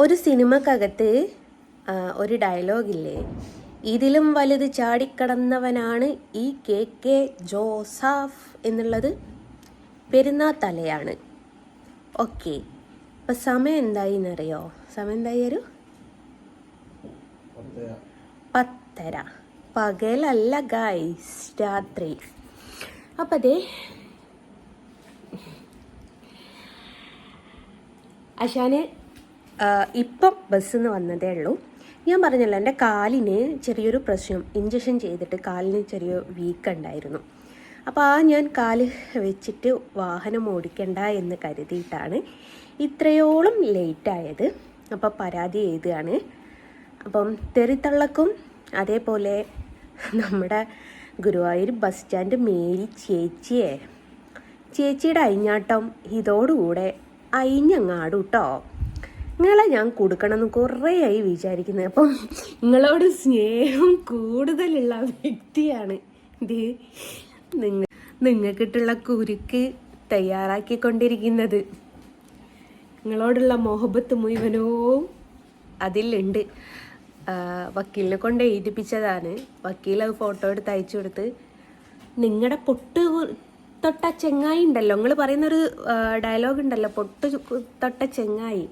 ഒരു സിനിമക്കകത്ത് ഒരു ഡയലോഗില്ലേ, ഇതിലും വലുത് ചാടിക്കടന്നവനാണ് ഈ KK ജോസഫ് എന്നുള്ളത്. പെരുന്നാൾ തലയാണ്. ഓക്കെ, അപ്പം സമയം എന്തായി എന്നറിയോ? സമയം എന്തായി? ഒരു 10:30. പകലല്ല ഗൈസ്, രാത്രി. അപ്പം അതെ അശാന് ഇപ്പം ബസ്സിൽ നിന്ന് വന്നതേ ഉള്ളൂ. ഞാൻ പറഞ്ഞല്ലോ, എൻ്റെ കാലിന് ചെറിയൊരു പ്രശ്നം, ഇഞ്ചക്ഷൻ ചെയ്തിട്ട് കാലിന് ചെറിയ വീക്ക് ഉണ്ടായിരുന്നു. അപ്പോൾ ഞാൻ കാല് വെച്ചിട്ട് വാഹനം ഓടിക്കണ്ട എന്ന് കരുതിയിട്ടാണ് ഇത്രയോളം ലേറ്റായത്. അപ്പോൾ പരാതി എഴുതുകയാണ്. അപ്പം തെറിത്തള്ളക്കും അതേപോലെ നമ്മുടെ ഗുരുവായൂർ ബസ് സ്റ്റാൻഡ് മേരി ചേച്ചിയുടെ അയിഞ്ഞാട്ടം ഇതോടുകൂടെ അയിഞ്ഞങ്ങാടും കേട്ടോ. നിങ്ങളെ ഞാൻ കൊടുക്കണമെന്ന് കുറേയായി വിചാരിക്കുന്നത്. അപ്പം നിങ്ങളോട് സ്നേഹം കൂടുതലുള്ള വ്യക്തിയാണ് ഇത്. നിങ്ങൾക്കിട്ടുള്ള കുരുക്ക് തയ്യാറാക്കിക്കൊണ്ടിരിക്കുന്നത്. നിങ്ങളോടുള്ള മൊഹബത്ത് മുഴുവനവും അതിലുണ്ട്. വക്കീലിനെ കൊണ്ട് എഴുതിപ്പിച്ചതാണ്. വക്കീൽ അത് ഫോട്ടോ എടുത്ത് അയച്ചു കൊടുത്ത്, നിങ്ങളുടെ പൊട്ട് തൊട്ട ചെങ്ങായി ഉണ്ടല്ലോ, നിങ്ങൾ പറയുന്നൊരു ഡയലോഗ് ഉണ്ടല്ലോ, പൊട്ട് തൊട്ട ചെങ്ങായി,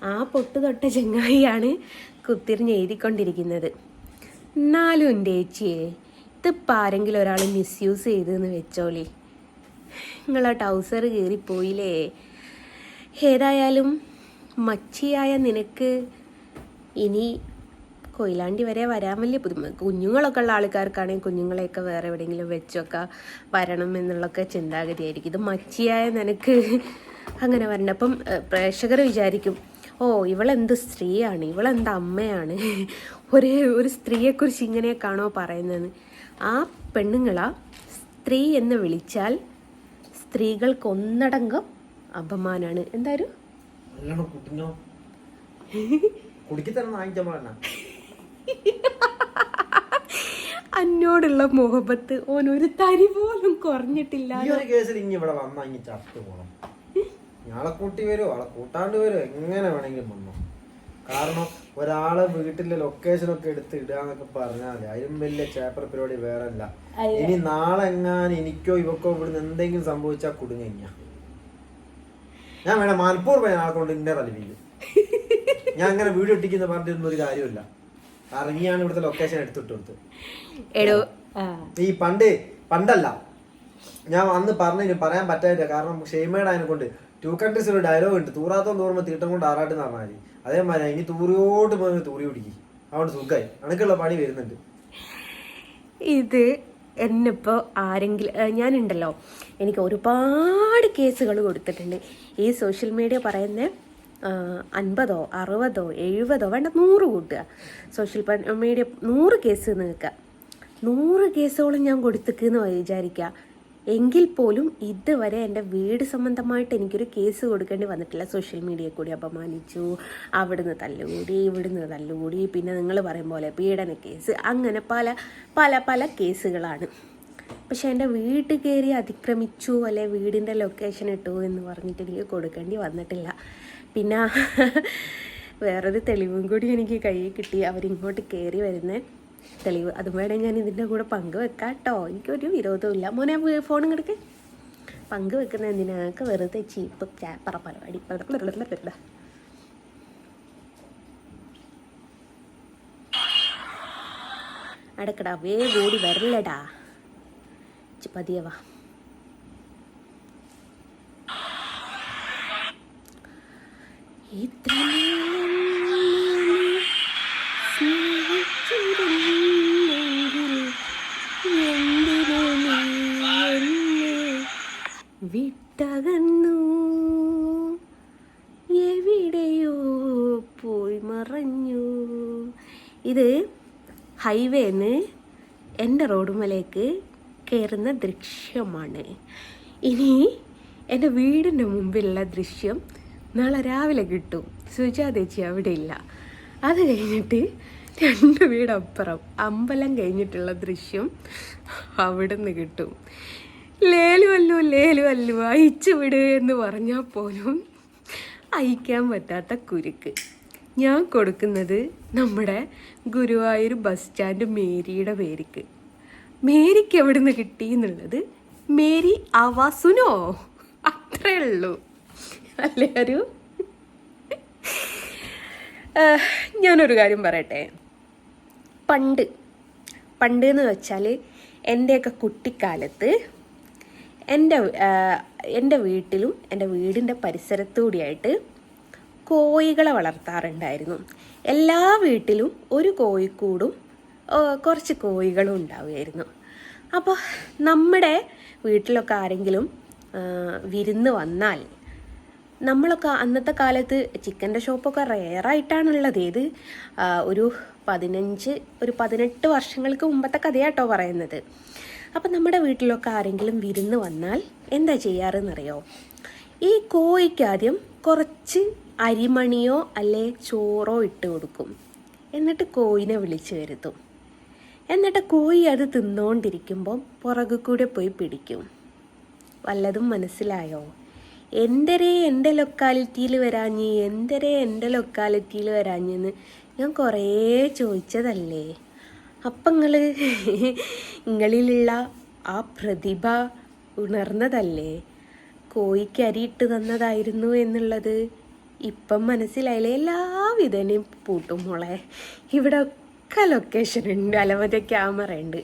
ആ പൊട്ട് തൊട്ട ചെങ്ങായിയാണ് കുത്തിരിഞ്ഞ് എഴുതിക്കൊണ്ടിരിക്കുന്നത്. എന്നാലും എൻ്റെ ചേച്ചിയെ, ഇതിപ്പോൾ ആരെങ്കിലും ഒരാൾ മിസ്യൂസ് ചെയ്തെന്ന് വെച്ചോളി, നിങ്ങളാ ടൗസർ കയറിപ്പോയില്ലേ. ഏതായാലും മച്ചിയായ നിനക്ക് ഇനി കൊയിലാണ്ടി വരെ വരാൻ വലിയ ബുദ്ധിമുട്ട്. കുഞ്ഞുങ്ങളൊക്കെ ഉള്ള ആൾക്കാർക്കാണെങ്കിൽ കുഞ്ഞുങ്ങളെയൊക്കെ വേറെ എവിടെയെങ്കിലും വെച്ചൊക്കെ വരണം എന്നുള്ളൊക്കെ ചിന്താഗതിയായിരിക്കും. ഇത് മച്ചിയായ നിനക്ക് അങ്ങനെ വരണം. അപ്പം പ്രേക്ഷകർ വിചാരിക്കും, ഓ ഇവളെന്ത് സ്ത്രീയാണ്, ഇവളെന്ത് അമ്മയാണ്, ഒരു സ്ത്രീയെക്കുറിച്ച് ഇങ്ങനെയൊക്കെയാണോ പറയുന്നതെന്ന്. ആ പെണ്ണുങ്ങളാ സ്ത്രീ എന്ന് വിളിച്ചാൽ സ്ത്രീകൾക്ക് ഒന്നടങ്കം അപമാനാണ്. എന്തായാലും അന്നോടുള്ള മുഹബത്ത് ഓനൊരു തരി പോലും കുറഞ്ഞിട്ടില്ല. ഞാളെ കൂട്ടി വരുമോ ആളെ കൂട്ടാണ്ട് വരുമോ, എങ്ങനെ വേണമെങ്കിലും വന്നോ. കാരണം ഒരാളെ വീട്ടിലെ ലൊക്കേഷനൊക്കെ എടുത്ത് ഇടാന്നൊക്കെ പറഞ്ഞാല് അതിലും വലിയ ചേപ്പർ പരിപാടി വേറെ അല്ല. ഇനി നാളെ എങ്ങാനും എനിക്കോ ഇവക്കോ ഇവിടുന്ന് എന്തെങ്കിലും സംഭവിച്ചാൽ കുടുങ്ങ ഞാൻ വേണം മനഃപൂർവ്വം ആളെ കൊണ്ട് ഇന്നെ തലവിക്കും. ഞാൻ അങ്ങനെ വീഡിയോ ഒട്ടിക്കുന്ന പറഞ്ഞിരുന്ന ഒരു കാര്യമില്ല. ഇറങ്ങിയാണ് ഇവിടുത്തെ ലൊക്കേഷൻ എടുത്തിട്ട് കൊടുത്ത്. ഈ പണ്ടല്ല ഞാൻ അന്ന് പറഞ്ഞു പറയാൻ പറ്റായില്ല. കാരണം ഷെയ്മേഡ് അതിനെ കൊണ്ട് 2 countries ഒരു ഡയലോഗ് ഉണ്ട്, തൂറാത്തോന്ന് തോറുമ്പോൾ തീട്ടം കൊണ്ട് ആറാട്ട് എന്ന് പറഞ്ഞാൽ അതേമാതിരി ഇനി തൂറിയോട്ട് പോയി തൂറി പിടിക്കും. അതുകൊണ്ട് സുഖമായി അണക്കുള്ള പണി വരുന്നുണ്ട്. ഇത് എന്നിപ്പോൾ ആരെങ്കിലും, ഞാനുണ്ടല്ലോ, എനിക്ക് ഒരുപാട് കേസുകൾ കൊടുത്തിട്ടുണ്ട്. ഈ സോഷ്യൽ മീഡിയ പറയുന്ന 50, 60, 70 വേണ്ട 100 കൂട്ടുക. സോഷ്യൽ മീഡിയ 100 കേസ് നിൽക്കുക. 100 കേസോളം ഞാൻ കൊടുത്തിക്കെന്ന് വിചാരിക്കുക. എങ്കിൽ പോലും ഇതുവരെ എൻ്റെ വീട് സംബന്ധമായിട്ട് എനിക്കൊരു കേസ് കൊടുക്കേണ്ടി വന്നിട്ടില്ല. സോഷ്യൽ മീഡിയയിൽ കൂടി അപമാനിച്ചു, അവിടുന്ന് തല്ലുകൂടി, ഇവിടുന്ന് തല്ലുകൂടി, പിന്നെ നിങ്ങൾ പറയും പോലെ പീഡന കേസ്, അങ്ങനെ പല പല പല കേസുകളാണ്. പക്ഷെ എൻ്റെ വീട്ടിൽ കയറി അതിക്രമിച്ചു അല്ലെ വീടിൻ്റെ ലൊക്കേഷൻ ഇട്ടു എന്ന് പറഞ്ഞിട്ട് എനിക്ക് കൊടുക്കേണ്ടി വന്നിട്ടില്ല. പിന്നെ വേറൊരു തെളിവും കൂടി എനിക്ക് കയ്യിൽ കിട്ടി. അവരിങ്ങോട്ട് കയറി വരുന്ന തെളിവ്. അതും വേണേൽ ഞാൻ ഇതിൻ്റെ കൂടെ പങ്കുവെക്കാം കേട്ടോ. എനിക്കൊരു വിരോധമില്ല. മോനെ ഫോൺ ഇങ്ങോട്ട് പങ്കുവെക്കുന്ന എന്തിനൊക്കെ വെറുതെ ചീപ്പ് ചാപ്പറ പരിപാടി. അടക്കടാ, വേഗോടി വരലടാ, പതിയവാ. വിട്ടകന്നു എവിടെയോ പോയി മറഞ്ഞു. ഇത് ഹൈവേന്ന് എൻ്റെ റോഡുമലേക്ക് കയറുന്ന ദൃശ്യമാണ്. ഇനി എൻ്റെ വീടിൻ്റെ മുമ്പിലുള്ള ദൃശ്യം നാളെ രാവിലെ കിട്ടും. സുജാതേച്ചി അവിടെ ഇല്ല. അത് കഴിഞ്ഞിട്ട് 2 വീടപ്പുറം അമ്പലം കഴിഞ്ഞിട്ടുള്ള ദൃശ്യം അവിടെ നിന്ന് കിട്ടും. ലേലു അയച്ചു വിട് എന്ന് പറഞ്ഞാൽ പോലും അയക്കാൻ പറ്റാത്ത കുരുക്ക്. ഞാൻ കൊടുക്കുന്നത് നമ്മുടെ ഗുരുവായൂർ ബസ് സ്റ്റാൻഡ് മേരിയുടെ പേരിക്ക്. മേരിക്ക് എവിടെ നിന്ന് കിട്ടി എന്നുള്ളത് മേരി ആവാസുനോ, അത്രേ ഉള്ളൂ. അല്ലേ ഒരു ഞാനൊരു കാര്യം പറയട്ടെ. പണ്ട് എന്ന് വെച്ചാൽ എൻ്റെയൊക്കെ കുട്ടിക്കാലത്ത് എൻ്റെ വീട്ടിലും എൻ്റെ വീടിൻ്റെ പരിസരത്തുകൂടിയായിട്ട് കോഴികളെ വളർത്താറുണ്ടായിരുന്നു. എല്ലാ വീട്ടിലും ഒരു കോഴിക്കൂടും കുറച്ച് കോഴികളും ഉണ്ടാവുമായിരുന്നു. അപ്പോൾ നമ്മുടെ വീട്ടിലൊക്കെ ആരെങ്കിലും വിരുന്ന് വന്നാൽ, നമ്മളൊക്കെ അന്നത്തെ കാലത്ത് ചിക്കൻ്റെ ഷോപ്പൊക്കെ റെയറായിട്ടാണുള്ളത്. ഇത് ഒരു 18 വർഷങ്ങൾക്ക് മുമ്പത്തെ കഥയാട്ടോ പറയുന്നത്. അപ്പം നമ്മുടെ വീട്ടിലൊക്കെ ആരെങ്കിലും വിരുന്ന് വന്നാൽ എന്താ ചെയ്യാറെന്നറിയോ? ഈ കോഴിക്ക് ആദ്യം കുറച്ച് അരിമണിയോ അല്ലെ ചോറോ ഇട്ട് കൊടുക്കും. എന്നിട്ട് കോഴിനെ വിളിച്ചു വരുത്തും. എന്നിട്ട് കോഴി അത് തിന്നുകൊണ്ടിരിക്കുമ്പം പുറകു കൂടെ പോയി പിടിക്കും. വല്ലതും മനസ്സിലായോ? എൻ്റെ ലൊക്കാലിറ്റിയിൽ വരാഞ്ഞെന്ന് ഞാൻ കുറേ ചോദിച്ചതല്ലേ. അപ്പം നിങ്ങളിലുള്ള ആ പ്രതിഭ ഉണർന്നതല്ലേ? കോഴിക്ക് അരിയിട്ട് തന്നതായിരുന്നു എന്നുള്ളത് ഇപ്പം മനസ്സിലായില്ലേ? എല്ലാവിധനെയും പൂട്ടും മോളെ. ഇവിടെ ഒക്കെ ലൊക്കേഷൻ ഉണ്ട്, അലമറ്റ ക്യാമറ ഉണ്ട്.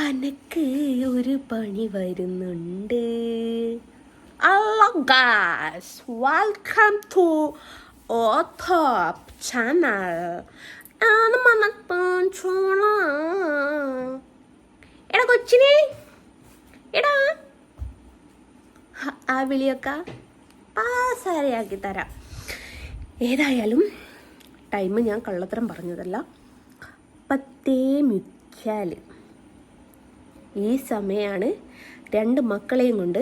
അനക്ക് ഒരു പണി വരുന്നുണ്ട്. Hello guys, welcome to our top channel. എടാ കൊച്ചിനെ, എടാ ആ വിളിയൊക്കെ പാസാരയാക്കി തരാം. ഏതായാലും ടൈം ഞാൻ കള്ളത്തരം പറഞ്ഞതല്ല, 10:00 ഈ സമയമാണ് 2 മക്കളെയും കൊണ്ട്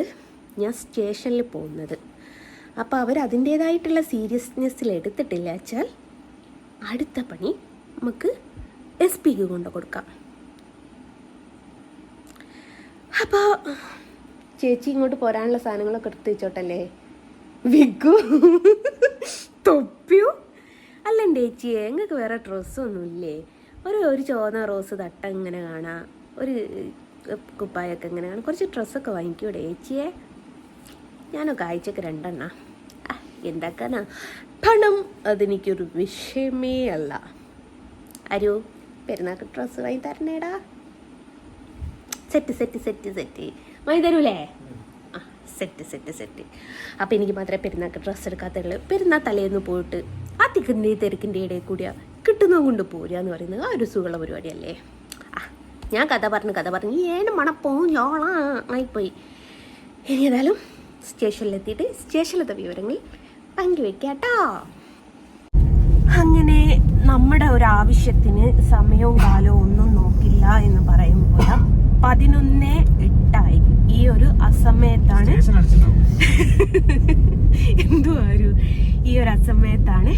ഞാൻ സ്റ്റേഷനിൽ പോകുന്നത്. അപ്പോൾ അവർ അതിൻ്റേതായിട്ടുള്ള സീരിയസ്നെസ്സിൽ എടുത്തിട്ടില്ല വെച്ചാൽ അടുത്ത പണി നമുക്ക് SP കൊണ്ട് കൊടുക്കാം. അപ്പോൾ ചേച്ചി ഇങ്ങോട്ട് പോരാനുള്ള സാധനങ്ങളൊക്കെ എടുത്ത് വെച്ചോട്ടല്ലേ. വിഗു, തൊപ്പിയോ അല്ല ചേച്ചിയെ, നിങ്ങൾക്ക് വേറെ ഡ്രസ്സൊന്നുമില്ലേ? ഒരു ചുവന്ന റോസ് തട്ട ഇങ്ങനെ കാണാം, ഒരു കുപ്പായൊക്കെ ഇങ്ങനെ കാണാം. കുറച്ച് ഡ്രസ്സൊക്കെ വാങ്ങിക്കൂടെ ചേച്ചിയെ? ഞാനൊക്കെ ആഴ്ചക്ക് 2 എണ്ണ എന്താക്കാനാ? പണം അതെനിക്കൊരു വിഷയമേ അല്ല. ആരോ പെരുന്നാൾക്ക് ഡ്രസ്സ് വാങ്ങി തരണേടാ. സെറ്റ് വാങ്ങി തരൂലേ? ആ സെറ്റ്. അപ്പോൾ എനിക്ക് മാത്രമേ പെരുന്നാൾക്ക് ഡ്രസ്സ് എടുക്കാത്തുള്ളൂ. പെരുന്നാൾ തലേന്ന് പോയിട്ട് ആ തിരക്കിൻ്റെ ഇടയിൽ കൂടിയാ കിട്ടുന്നത് കൊണ്ട് പോരുക എന്ന് പറയുന്നത് ആ ഒരു സുഖമുള്ള പരിപാടിയല്ലേ. ഞാൻ കഥ പറഞ്ഞ് ഏന മണപ്പവും ചോളാ ആയിപ്പോയി. ഇനി ഏതായാലും സ്റ്റേഷനിലെത്തിയിട്ട് സ്റ്റേഷനിലത്തെ വിവരങ്ങൾ പങ്കുവെക്കാട്ടോ. അങ്ങനെ നമ്മുടെ ഒരു ആവശ്യത്തിന് സമയവും കാലവും ഒന്നും നോക്കില്ല എന്ന് പറയുമ്പോൾ 11:08 ഈ ഒരു അസമയത്താണ് ഈ ഒരു അസമയത്താണ്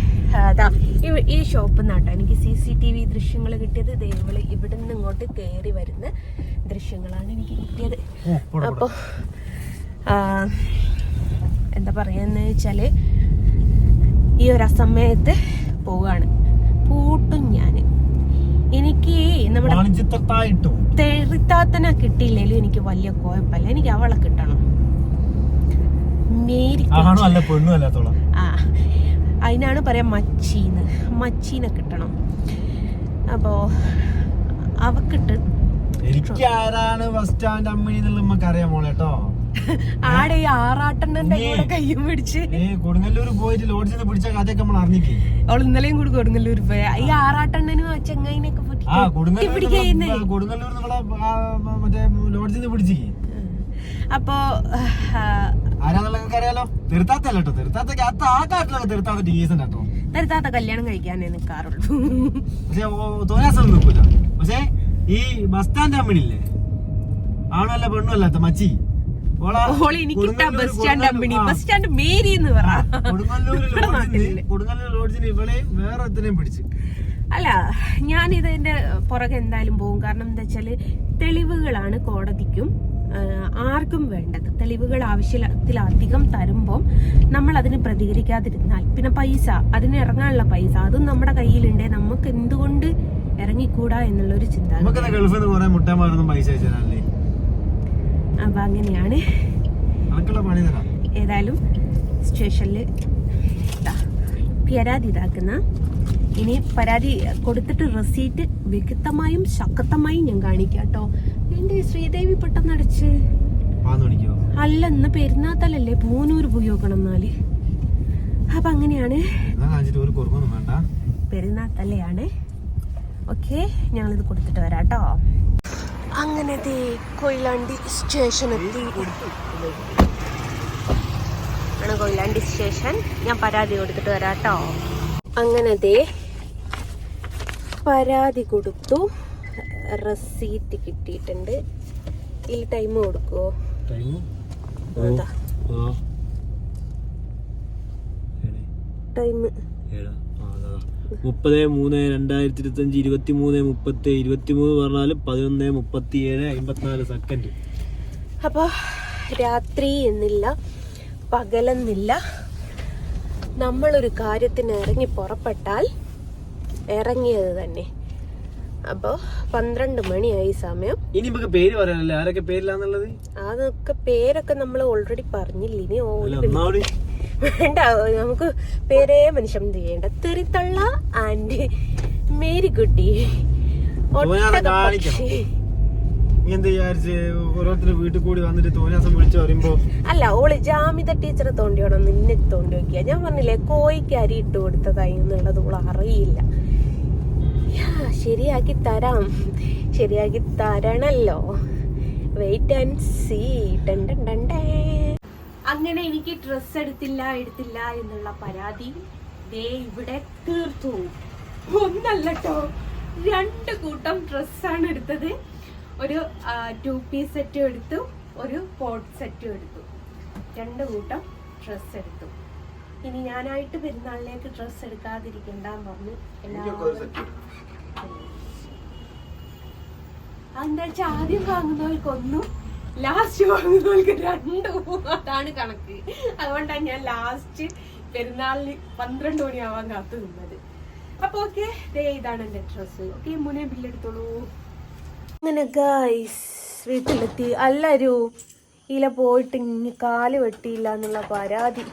ഈ ഷോപ്പിൽ നിന്നാട്ടോ എനിക്ക് CCTV ദൃശ്യങ്ങൾ കിട്ടിയത്. ദൈവങ്ങള് ഇവിടുന്ന് ഇങ്ങോട്ട് കയറി വരുന്ന ദൃശ്യങ്ങളാണ് എനിക്ക് കിട്ടിയത്. അപ്പോൾ എന്താ പറയാന്ന് വെച്ചാൽ ഈ ഒരു അസമയത്ത് പോവാണ്. പൂട്ടും ഞാൻ. എനിക്ക് നമ്മുടെ തെറിത്താത്തനെ കിട്ടിയില്ലേലും എനിക്ക് വലിയ കുഴപ്പമില്ല. എനിക്ക് അവളെ കിട്ടണം. അതിനാണ് പറയാ മച്ചീനെ കിട്ടണം. അപ്പോ അവക്കിട്ട് ആടെ ഈ ആറാട്ടെണ്ണന്റെ കൂടെ കയ്യും പിടിച്ച് കൊടുങ്ങല്ലൂർ പോയിട്ട് ലോഡ്ജിൽ പിടിച്ച കഥയൊക്കെ നമ്മൾ അറിഞ്ഞില്ലേ? അവൾ ഇന്നലെയും കൂടി കൊടുങ്ങല്ലൂർ പോയ ഈ ആറാട്ടെണ്ണനും ആ ചെങ്ങൈനൊക്കെ അപ്പൊ തെരുത്താത്ത കല്യാണം കഴിക്കാനേ നിക്കാറുള്ളൂ. പക്ഷേ ഈ ബസ് സ്റ്റാൻഡ് അമ്മിണില്ലേ, ആണല്ല പെണ്ണുമല്ലാത്ത മച്ചി ബസ് സ്റ്റാൻഡ് മേരി എന്ന് കൊടുങ്ങല്ലൂർ ലോഡ്ജിന് ഇവളെയും വേറെ ഒത്തിനെയും പിടിച്ച്. അല്ല, ഞാൻ ഇതിന്റെ പുറകെ എന്തായാലും പോകും. കാരണം എന്താ വെച്ചാല് തെളിവുകളാണ് കോടതിക്കും ആർക്കും വേണ്ടത്. തെളിവുകൾ ആവശ്യത്തിലധികം തരുമ്പം നമ്മൾ അതിന് പ്രതികരിക്കാതിരുന്നാൽ പിന്നെ പൈസ, അതിന് ഇറങ്ങാനുള്ള പൈസ അതും നമ്മുടെ കയ്യിലുണ്ട്, നമുക്ക് എന്തുകൊണ്ട് ഇറങ്ങിക്കൂടാ എന്നുള്ളൊരു ചിന്ത. അപ്പൊ അങ്ങനെയാണ്. ഏതായാലും സ്റ്റേഷനിൽ പരാതി ഇതാക്കുന്ന, ഇനി പരാതി കൊടുത്തിട്ട് റെസീറ്റ് വ്യക്തമായും ശക്തമായും ഞാൻ കാണിക്കാം കേട്ടോ. എന്റെ ശ്രീദേവി പെട്ടെന്ന് അടിച്ച് അല്ല, ഇന്ന് പെരുന്നാത്തലല്ലേ, പൂനൂര് പോയി നോക്കണം എന്നാല്. അപ്പൊ അങ്ങനെയാണ്, പെരുന്നാത്തല്ലയാണ്. ഓക്കെ, ഞങ്ങളിത് കൊടുത്തിട്ട് വരാം കേട്ടോ. അങ്ങനെ കൊയിലാണ്ടി സ്റ്റേഷനെത്തി ആണ് കൊയിലാണ്ടി സ്റ്റേഷൻ. ഞാൻ പരാതി കൊടുത്തിട്ട് വരാം കേട്ടോ. അങ്ങനെ പരാതി കൊടുത്തു, റെസീറ്റ് കിട്ടിയിട്ടുണ്ട്. ഈ ടൈം കൊടുക്കുവോ? ടൈം 30/3/2025 പറഞ്ഞാല് 11:37:54 സെക്കൻഡ്. അപ്പൊ രാത്രി എന്നില്ല പകലെന്നില്ല, നമ്മളൊരു കാര്യത്തിന് ഇറങ്ങി പുറപ്പെട്ടാൽ ഇറങ്ങിയത് തന്നെ. അപ്പൊ 12 മണിയായി സമയം. ഇനി നമുക്ക് പേര് പറയാനല്ലേ, ആരൊക്കെ പേരില്ലാന്നുള്ളത്? അതൊക്കെ പേരൊക്കെ നമ്മൾ ഓൾറെഡി പറഞ്ഞില്ല. ഇനി വേണ്ട, നമുക്ക് പേരേ മനുഷ്യൻ ചെയ്യേണ്ട. തെറിത്തള്ള ആൻഡ് മേരിക്കുട്ടി. വീട്ടിൽ കൂടി വന്നിട്ട് തോന്നിയാസം വിളിച്ചു പറയുമ്പോ അല്ല, ഓള് ജാമിത ടീച്ചറെ തോണ്ടിയോണം നിന്നെ തോണ്ടി നോക്കിയ. ഞാൻ പറഞ്ഞില്ലേ, കോഴിക്ക് അരി ഇട്ട് കൊടുത്തതായി എന്നുള്ളത് ഓള് അറിയില്ല. ശരിയാക്കി തരാം, ശരിയാക്കി തരണല്ലോ. Wait and see. അങ്ങനെ എനിക്ക് ഡ്രസ്സ് എടുത്തില്ല എന്നുള്ള പരാതി ഇവിടെ തീർത്തു. ഒന്നല്ല കേട്ടോ, 2 കൂട്ടം ഡ്രസ്സാണ് എടുത്തത്. ഒരു 2 പീസ് സെറ്റും എടുത്തു, ഒരു കോട്ട് സെറ്റും എടുത്തു. 2 കൂട്ടം ഡ്രസ്സ് എടുത്തു. ഇനി ഞാനായിട്ട് പെരുന്നാളിലേക്ക് ഡ്രസ്സ് എടുക്കാതിരിക്കണ്ടെന്ന് പറഞ്ഞു. എന്താ വെച്ചാൽ ആദ്യം വാങ്ങുന്നവർക്കൊന്നും ലാസ്റ്റ് വാങ്ങുന്നവർക്ക് 2, അതാണ് കണക്ക്. അതുകൊണ്ടാണ് ഞാൻ ലാസ്റ്റ് പെരുന്നാളിന് 12 മണിയാവാൻ കാത്തു നിന്നത്. അപ്പൊ ഓക്കെ, ഇതാണ് എന്റെ ഡ്രസ്സ്. ഓക്കെ, മുന്നേ ബില്ലെടുത്തോളൂ. അങ്ങനെ ഗൈസ് വീട്ടിലെത്തി. അല്ലൊരു ഇല പോയിട്ട് ഇനി കാല് വെട്ടിയില്ല എന്നുള്ള പരാതി.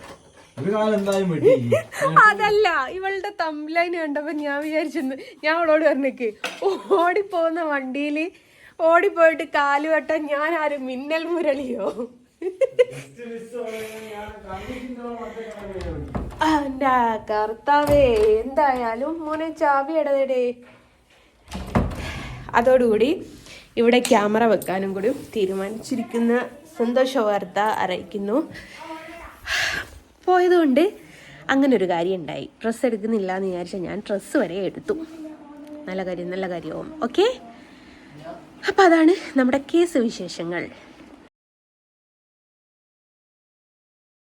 അതല്ല, ഇവളുടെ തംബ്ലൈൻ കണ്ടപ്പോ ഞാൻ വിചാരിച്ചെന്ന്, ഞാൻ അവളോട് പറഞ്ഞേക്ക് ഓടിപ്പോകുന്ന വണ്ടിയില് ഓടിപ്പോയിട്ട് കാല് വെട്ടാൻ ഞാൻ ആരും മിന്നൽ മുരളിയോ? എന്റെ കർത്താവേ, എന്തായാലും മോനെ ചാവി ഇടതേടേ. അതോടുകൂടി ഇവിടെ ക്യാമറ വെക്കാനും കൂടി തീരുമാനിച്ചിരിക്കുന്ന സന്തോഷ വാർത്ത അറിയിക്കുന്നു. പോയതുകൊണ്ട് അങ്ങനെ ഒരു കാര്യം ഉണ്ടായി. ഡ്രസ്സ് എടുക്കുന്നില്ല എന്ന് വിചാരിച്ചാൽ ഞാൻ ഡ്രസ്സ് വരെ എടുത്തു. നല്ല കാര്യവും. ഓക്കെ, അപ്പം അതാണ് നമ്മുടെ കേസ് വിശേഷങ്ങൾ.